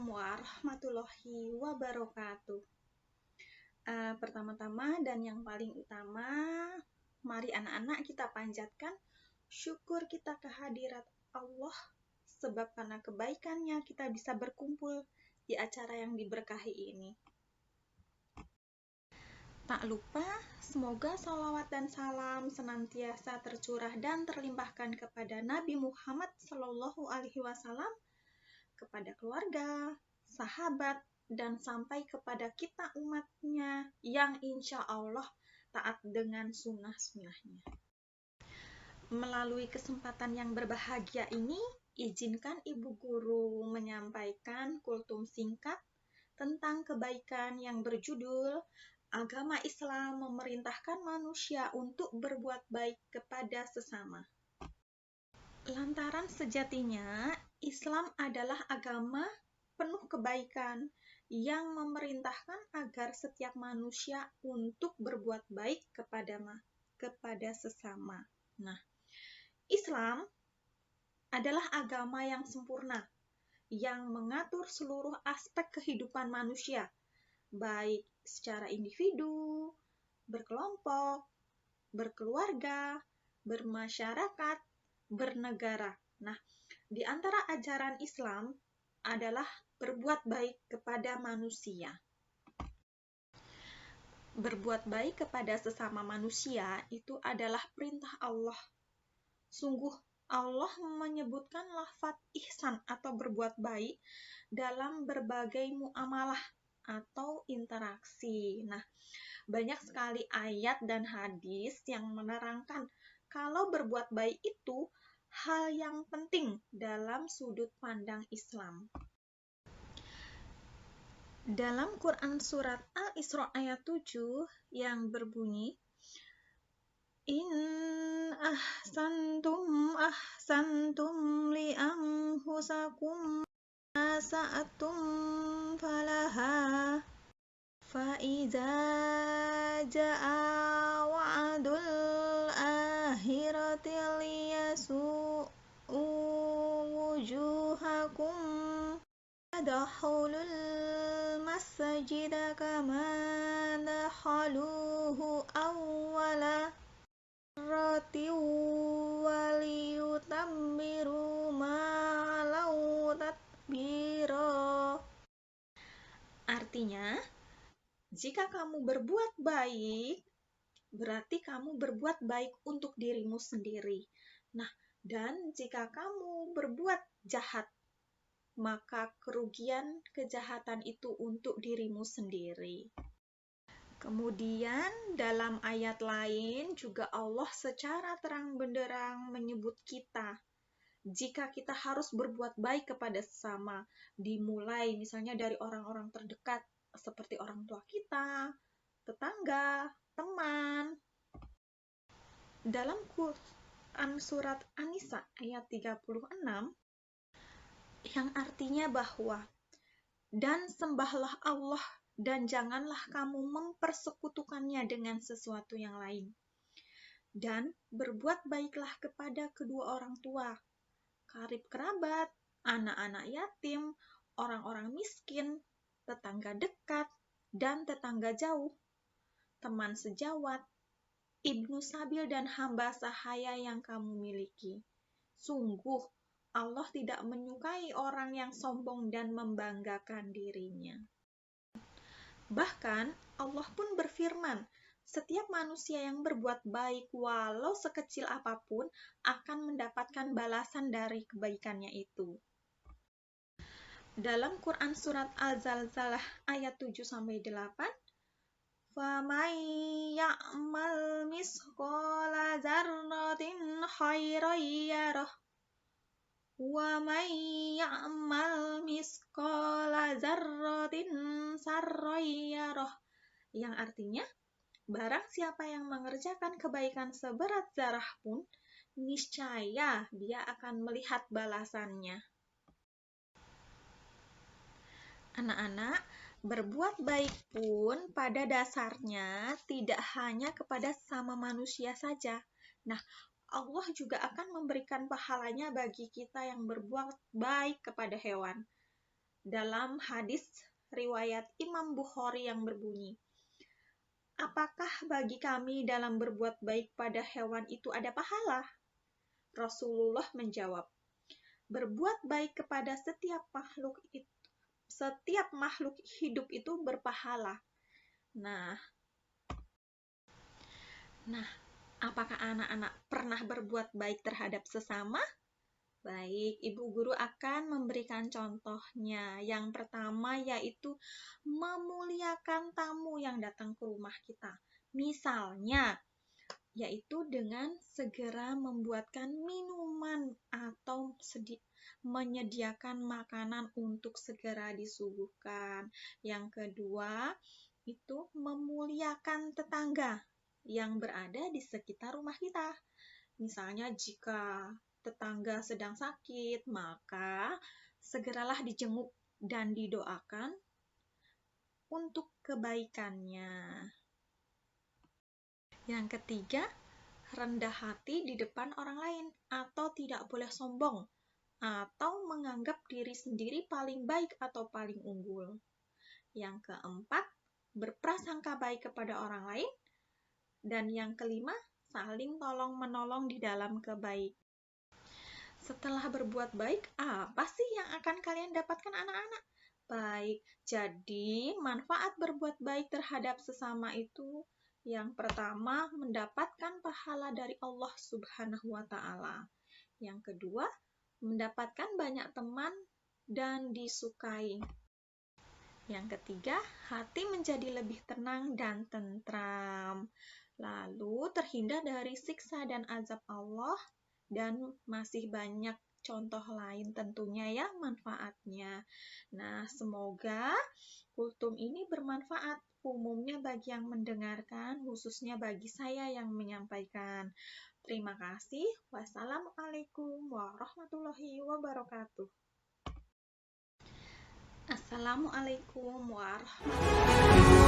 Assalamualaikum warahmatullahi wabarakatuh. Pertama-tama dan yang paling utama, mari anak-anak kita panjatkan syukur kita kehadirat Allah, sebab karena kebaikannya kita bisa berkumpul di acara yang diberkahi ini. Tak lupa, semoga salawat dan salam senantiasa tercurah dan terlimpahkan kepada Nabi Muhammad SAW, kepada keluarga, sahabat, dan sampai kepada kita umatnya yang insya Allah taat dengan sunnah-sunnahnya. Melalui kesempatan yang berbahagia ini, izinkan Ibu Guru menyampaikan kultum singkat tentang kebaikan yang berjudul Agama Islam memerintahkan manusia untuk berbuat baik kepada sesama. Lantaran sejatinya, Islam adalah agama penuh kebaikan yang memerintahkan agar setiap manusia untuk berbuat baik kepada sesama. Nah, Islam adalah agama yang sempurna, yang mengatur seluruh aspek kehidupan manusia, baik secara individu, berkelompok, berkeluarga, bermasyarakat, bernegara. Nah, di antara ajaran Islam adalah berbuat baik kepada manusia. Berbuat baik kepada sesama manusia itu adalah perintah Allah. Sungguh Allah menyebutkan lafaz ihsan atau berbuat baik dalam berbagai muamalah atau interaksi. Nah, banyak sekali ayat dan hadis yang menerangkan kalau berbuat baik itu hal yang penting dalam sudut pandang Islam. Dalam Quran surat Al-Isra ayat 7 yang berbunyi, In ahsantum li anfusakum sa'atum falaha fa iza jaa wa'dul akhirati liyasu'u wujuhakum adkhulul masjida kama dakhaluhu awwala marratin waliyutammiru ma'alau tatbira. Artinya, jika kamu berbuat baik, berarti kamu berbuat baik untuk dirimu sendiri. Nah, dan jika kamu berbuat jahat, maka kerugian kejahatan itu untuk dirimu sendiri. Kemudian dalam ayat lain juga Allah secara terang benderang menyebut kita jika kita harus berbuat baik kepada sesama, dimulai misalnya dari orang-orang terdekat seperti orang tua kita, tetangga, teman. Dalam Quran surat An-Nisa ayat 36 yang artinya bahwa dan sembahlah Allah dan janganlah kamu mempersekutukannya dengan sesuatu yang lain. Dan berbuat baiklah kepada kedua orang tua, karib kerabat, anak-anak yatim, orang-orang miskin, tetangga dekat, dan tetangga jauh, teman sejawat, ibnu sabil dan hamba sahaya yang kamu miliki. Sungguh, Allah tidak menyukai orang yang sombong dan membanggakan dirinya. Bahkan, Allah pun berfirman, setiap manusia yang berbuat baik walau sekecil apapun akan mendapatkan balasan dari kebaikannya itu. Dalam Quran surat Al-Zalzalah ayat 7-8, فَمَنْ يَعْمَلْ مِثْقَالَ ذَرَّةٍ خَيْرًا يَرَهُ وَمَنْ يَعْمَلْ مِثْقَالَ ذَرَّةٍ شَرًّا يَرَهُ, yang artinya, barang siapa yang mengerjakan kebaikan seberat zarah pun, niscaya dia akan melihat balasannya. Anak-anak, berbuat baik pun pada dasarnya tidak hanya kepada sesama manusia saja. Nah, Allah juga akan memberikan pahalanya bagi kita yang berbuat baik kepada hewan. dalam hadis riwayat Imam Bukhari yang berbunyi, apakah bagi kami dalam berbuat baik pada hewan itu ada pahala? Rasulullah menjawab, berbuat baik kepada setiap makhluk hidup itu berpahala. Nah, apakah anak-anak pernah berbuat baik terhadap sesama? Baik, Ibu Guru akan memberikan contohnya. Yang pertama yaitu memuliakan tamu yang datang ke rumah kita. Misalnya, yaitu dengan segera membuatkan minuman atau menyediakan makanan untuk segera disuguhkan. Yang kedua, itu memuliakan tetangga yang berada di sekitar rumah kita. Misalnya jika tetangga sedang sakit, maka segeralah dijenguk dan didoakan untuk kebaikannya. Yang ketiga, rendah hati di depan orang lain atau tidak boleh sombong atau menganggap diri sendiri paling baik atau paling unggul. Yang keempat, berprasangka baik kepada orang lain. Dan yang kelima, saling tolong-menolong di dalam kebaikan. Setelah berbuat baik, apa sih yang akan kalian dapatkan anak-anak? Baik, jadi manfaat berbuat baik terhadap sesama itu yang pertama, mendapatkan pahala dari Allah Subhanahu wa Ta'ala. Yang kedua, mendapatkan banyak teman dan disukai. Yang ketiga, hati menjadi lebih tenang dan tentram. Lalu terhindar dari siksa dan azab Allah. Dan masih banyak contoh lain tentunya ya manfaatnya. Nah, semoga kultum ini bermanfaat umumnya bagi yang mendengarkan, khususnya bagi saya yang menyampaikan. Terima kasih. Wassalamualaikum warahmatullahi wabarakatuh. Assalamualaikum warahmatullahi wabarakatuh.